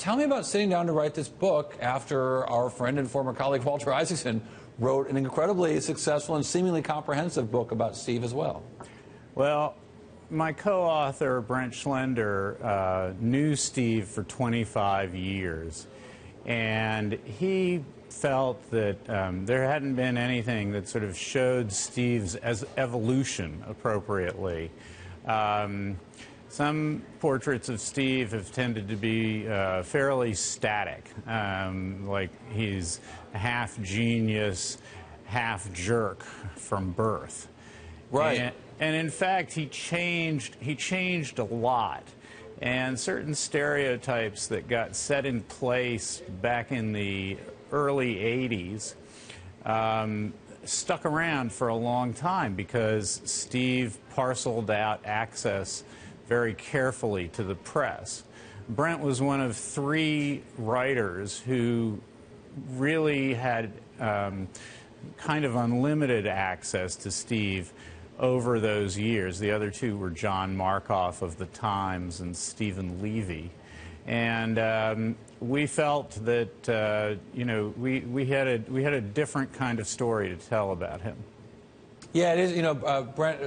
tell me about sitting down to write this book after our friend and former colleague Walter Isaacson wrote an incredibly successful and seemingly comprehensive book about Steve as well. Well, my co-author, Brent Schlender, knew Steve for 25 years, and he felt that there hadn't been anything that sort of showed Steve's evolution appropriately. Some portraits of Steve have tended to be fairly static, like he's a half genius, half jerk from birth. Right. And in fact, he changed a lot. And certain stereotypes that got set in place back in the early 80s stuck around for a long time because Steve parceled out access very carefully to the press. Brent was one of 3 writers who really had kind of unlimited access to Steve over those years. The other 2 were John Markoff of the Times and Stephen Levy. And we felt that you know, we had a different kind of story to tell about him. Yeah, it is. You know, Brent.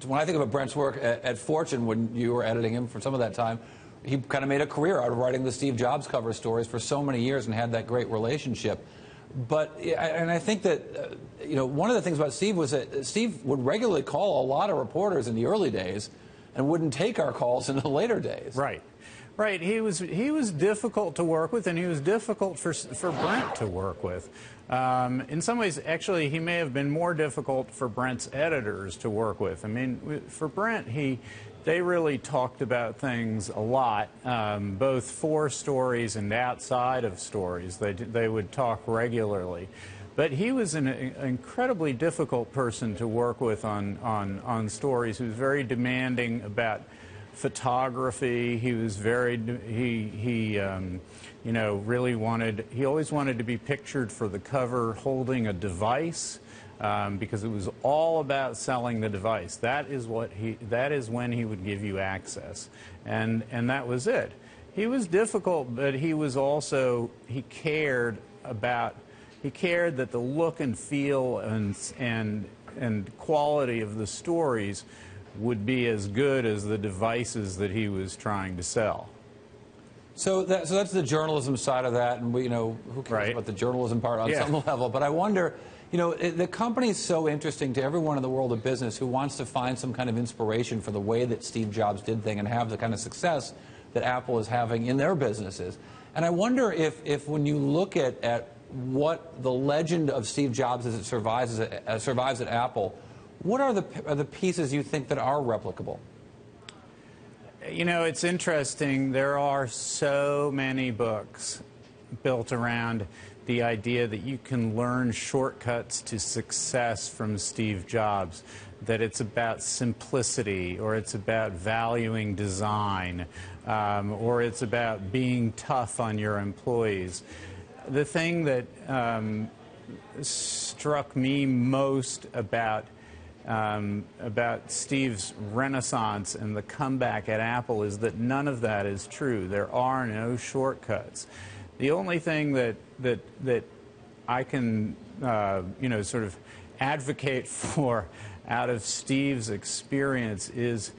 When I think about Brent's work at Fortune, when you were editing him for some of that time, he kind of made a career out of writing the Steve Jobs cover stories for so many years and had that great relationship. But and I think that you know, one of the things about Steve was that Steve would regularly call a lot of reporters in the early days and wouldn't take our calls in the later days. Right. Right. He was difficult to work with, and he was difficult for Brent to work with. In some ways, actually, he may have been more difficult for Brent's editors to work with. I mean, for Brent, they really talked about things a lot, both for stories and outside of stories. They would talk regularly. But he was an incredibly difficult person to work with on stories. He was very demanding about photography. He was very, you know, really wanted, he always wanted to be pictured for the cover holding a device, because it was all about selling the device. That is when he would give you access. And that was it. He was difficult, but he was also, he cared that the look and feel and quality of the stories would be as good as the devices that he was trying to sell. So that's the journalism side of that, and you know, who cares about the journalism part on some level? But I wonder, you know, the company is so interesting to everyone in the world of business who wants to find some kind of inspiration for the way that Steve Jobs did things and have the kind of success that Apple is having in their businesses. And I wonder if when you look at what the legend of Steve Jobs as it survives at Apple, what are the pieces you think that are replicable? You know, it's interesting. There are so many books built around the idea that you can learn shortcuts to success from Steve Jobs, that it's about simplicity, or it's about valuing design, or it's about being tough on your employees. The thing that struck me most about Steve's renaissance and the comeback at Apple is that none of that is true. There are no shortcuts. The only thing that I can you know, sort of advocate for out of Steve's experience is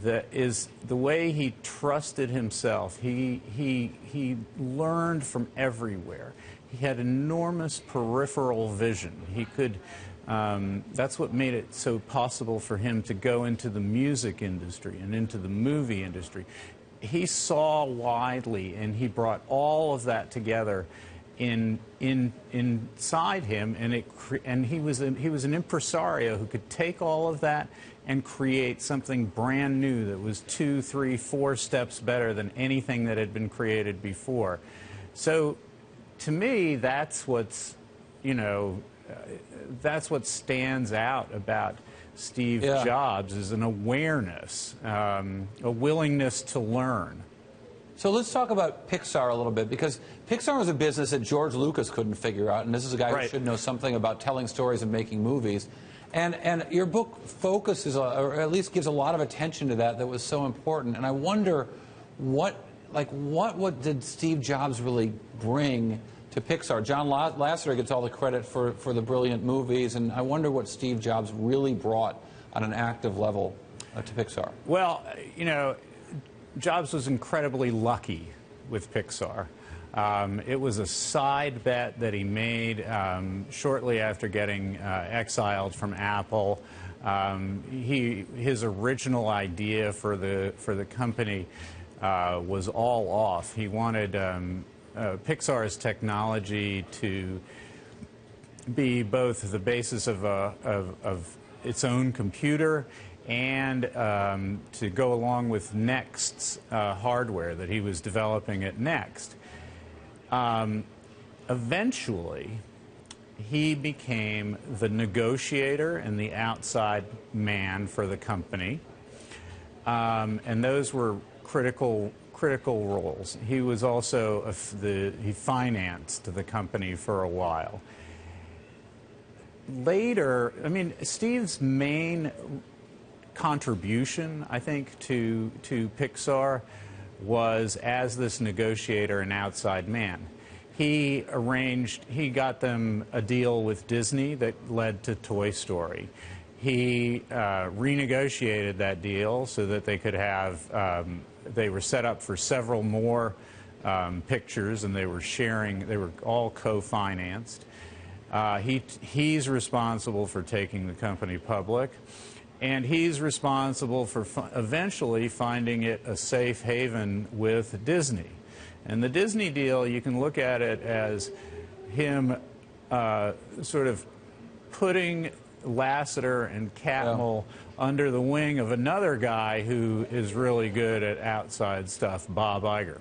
the way he trusted himself. He learned from everywhere. He had enormous peripheral vision. He could. That's what made it so possible for him to go into the music industry and into the movie industry. He saw widely, and he brought all of that together inside him, and he was an impresario who could take all of that and create something brand new that was 2, 3, 4 steps better than anything that had been created before. So, to me, that's what's, you know, that's what stands out about Steve Jobs, is an awareness, a willingness to learn. So let's talk about Pixar a little bit, because Pixar was a business that George Lucas couldn't figure out, and this is a guy who should know something about telling stories and making movies. And your book focuses, or at least gives a lot of attention to that was so important. And I wonder what like, what did Steve Jobs really bring to Pixar? John Lasseter gets all the credit for the brilliant movies, and I wonder what Steve Jobs really brought on an active level to Pixar. Well, you know, Jobs was incredibly lucky with Pixar. It was a side bet that he made shortly after getting exiled from Apple. His original idea for the company was all off. He wanted Pixar's technology to be both the basis of its own computer and to go along with Next's hardware that he was developing at Next. Eventually, he became the negotiator and the outside man for the company, and those were critical roles. He was also he financed the company for a while. Later, I mean, Steve's main contribution, I think, to Pixar was as this negotiator and outside man. He got them a deal with Disney that led to Toy Story. He renegotiated that deal so that they could have, they were set up for several more pictures, and they were all co-financed. He's responsible for taking the company public, and he's responsible for eventually finding it a safe haven with Disney. And the Disney deal, you can look at it as him sort of putting Lasseter and Catmull under the wing of another guy who is really good at outside stuff, Bob Iger.